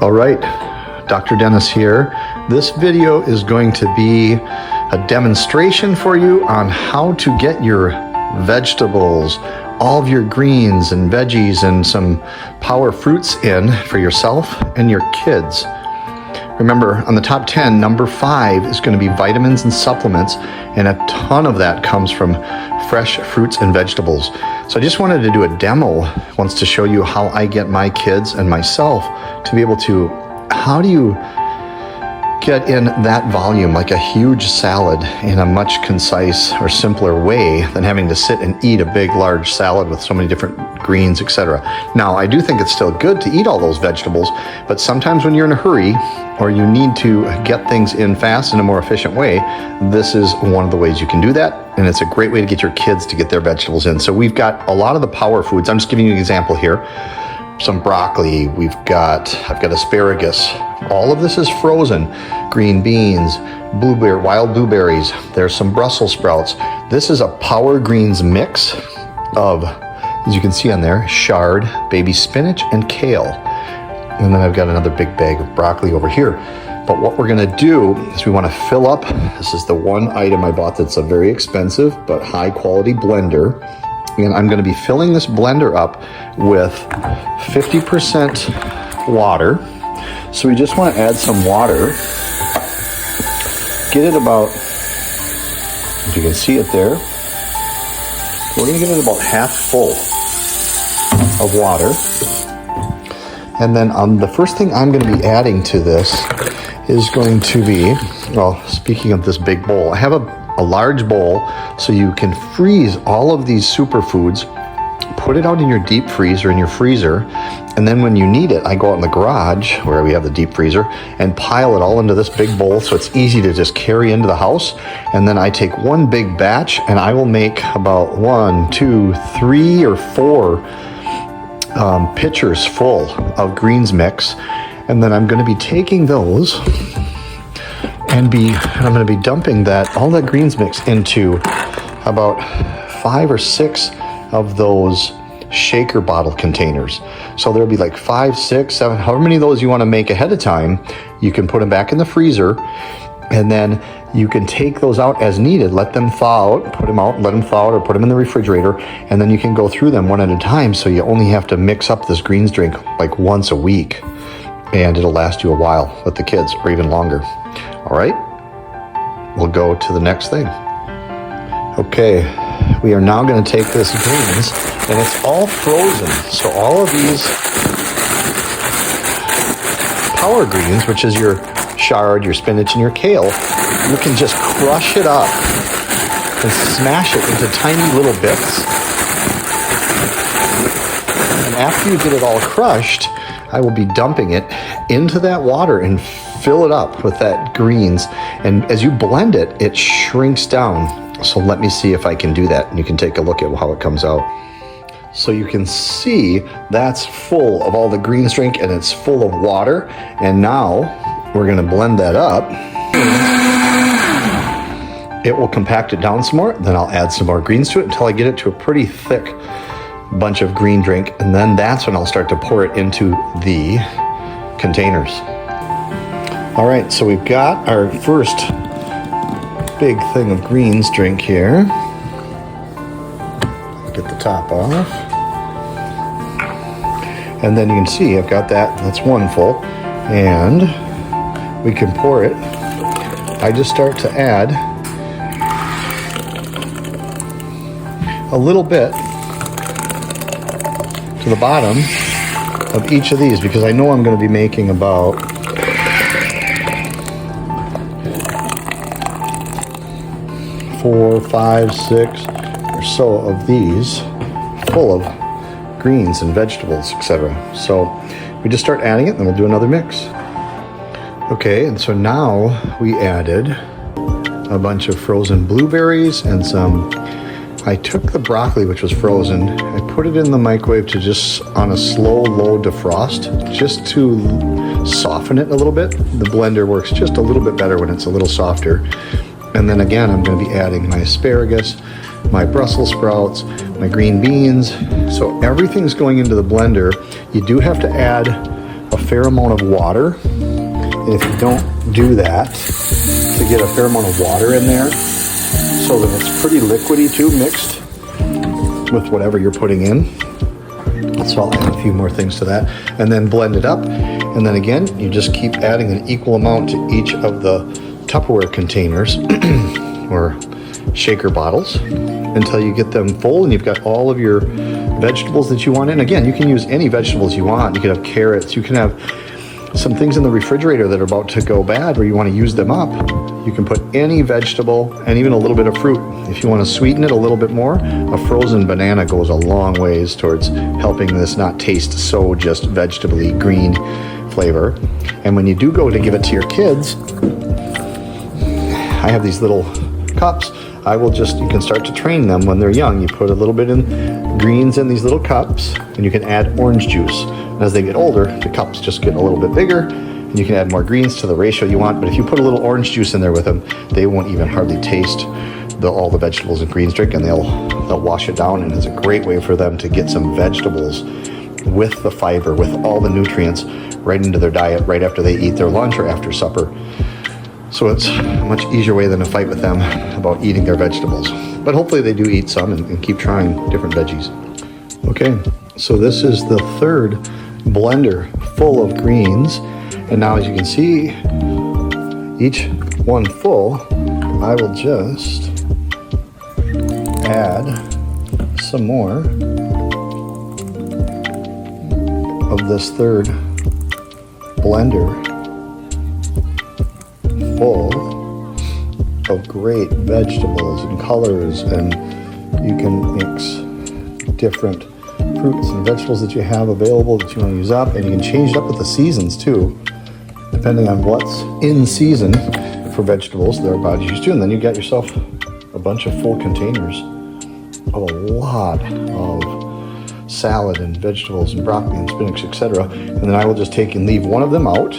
All right, Dr. Dennis here. This video is going to be a demonstration for you on how to get your vegetables, all of your greens and veggies and some power fruits in for yourself and your kids. Remember, on the top 10, number 5 is going to be vitamins and supplements, and a ton of that comes from fresh fruits and vegetables. So I just wanted to do a demo once to show you how I get my kids and myself to be able to, how do you get in that volume, like a huge salad, in a much concise or simpler way than having to sit and eat a big, large salad with so many different greens, etc. Now, I do think it's still good to eat all those vegetables, but sometimes when you're in a hurry or you need to get things in fast in a more efficient way, this is one of the ways you can do that, and it's a great way to get your kids to get their vegetables in. So we've got a lot of the power foods. I'm just giving you an example here. Some broccoli, I've got asparagus. All of this is frozen. Green beans, wild blueberries. There's some Brussels sprouts. This is a power greens mix of, as you can see on there, chard, baby spinach, and kale. And then I've got another big bag of broccoli over here. But what we're gonna do is we wanna fill up, this is the one item I bought that's a very expensive but high quality blender. And I'm gonna be filling this blender up with 50% water. So we just wanna add some water. Get it about, if you can see it there, we're gonna get it about half full of water. And then the first thing I'm gonna be adding to this is going to be, well, speaking of this big bowl, I have a large bowl so you can freeze all of these superfoods, put it out in your deep freezer, in your freezer, and then when you need it, I go out in the garage where we have the deep freezer and pile it all into this big bowl so it's easy to just carry into the house. And then I take one big batch and I will make about 1, 2, 3, or 4 pitchers full of greens mix. And then I'm going to be taking those and I'm going to be dumping all that greens mix into about 5 or 6 of those shaker bottle containers. So there'll be like 5, 6, 7, however many of those you want to make ahead of time. You can put them back in the freezer, and then you can take those out as needed, let them thaw out, put them out, let them thaw out, or put them in the refrigerator, and then you can go through them one at a time, so you only have to mix up this greens drink like once a week, and it'll last you a while with the kids, or even longer. All right, we'll go to the next thing. Okay, we are now going to take this greens, and it's all frozen. So all of these power greens, which is your chard, your spinach, and your kale, you can just crush it up and smash it into tiny little bits. And after you get it all crushed, I will be dumping it into that water and fill it up with that greens. And as you blend it, it shrinks down. So let me see if I can do that. And you can take a look at how it comes out. So you can see that's full of all the greens drink and it's full of water. And now we're gonna blend that up. It will compact it down some more. Then I'll add some more greens to it until I get it to a pretty thick bunch of green drink. And then that's when I'll start to pour it into the containers. All right, so we've got our first big thing of greens drink here. Get the top off. And then you can see I've got that's one full. And we can pour it. I just start to add a little bit to the bottom of each of these because I know I'm going to be making about 4, 5, 6 or so of these full of greens and vegetables, etc. So we just start adding it and then we'll do another mix. Okay, and so now we added a bunch of frozen blueberries and I took the broccoli, which was frozen, I put it in the microwave to just on a slow, low defrost, just to soften it a little bit. The blender works just a little bit better when it's a little softer. And then again, I'm going to be adding my asparagus, my Brussels sprouts, my green beans. So everything's going into the blender. You do have to add a fair amount of water. And if you don't do that, to get a fair amount of water in there so that it's pretty liquidy too, mixed with whatever you're putting in. So I'll add a few more things to that and then blend it up. And then again, you just keep adding an equal amount to each of the Tupperware containers or shaker bottles until you get them full and you've got all of your vegetables that you want in. Again, you can use any vegetables you want. You can have carrots, you can have some things in the refrigerator that are about to go bad where you want to use them up. You can put any vegetable and even a little bit of fruit. If you want to sweeten it a little bit more, a frozen banana goes a long ways towards helping this not taste so just vegetably green flavor. And when you do go to give it to your kids, I have these little cups. You can start to train them when they're young. You put a little bit in greens in these little cups and you can add orange juice. And as they get older, the cups just get a little bit bigger and you can add more greens to the ratio you want. But if you put a little orange juice in there with them, they won't even hardly taste all the vegetables and greens drink, and they'll wash it down. And it's a great way for them to get some vegetables with the fiber, with all the nutrients right into their diet right after they eat their lunch or after supper. So it's a much easier way than to fight with them about eating their vegetables. But hopefully they do eat some and keep trying different veggies. Okay, so this is the third blender full of greens. And now as you can see, each one full, I will just add some more of this third blender full of great vegetables and colors, and you can mix different fruits and vegetables that you have available that you want to use up, and you can change it up with the seasons too, depending on what's in season for vegetables that our body's used to. And then you got yourself a bunch of full containers of a lot of salad and vegetables and broccoli and spinach, etc. And then I will just take and leave one of them out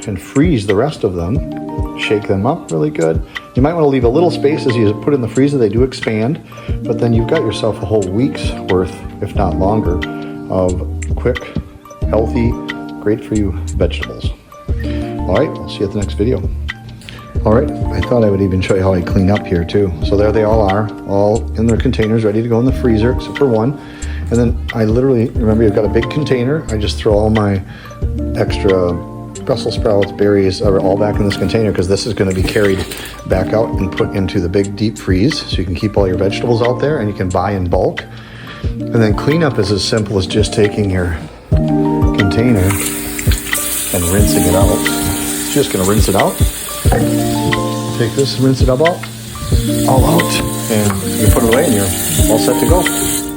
and freeze the rest of them, shake them up really good. You might want to leave a little space as you put it in the freezer. They do expand, but then you've got yourself a whole week's worth, if not longer, of quick, healthy, great for you vegetables. All right, I'll see you at the next video. All right, I thought I would even show you how I clean up here too. So there they all are, all in their containers, ready to go in the freezer, except for one. And then I literally, remember you've got a big container. I just throw all my extra Brussels sprouts, berries are all back in this container because this is going to be carried back out and put into the big deep freeze. So you can keep all your vegetables out there and you can buy in bulk. And then cleanup is as simple as just taking your container and rinsing it out. It's just going to rinse it out. Take this and rinse it all out, and you put it away and you're all set to go.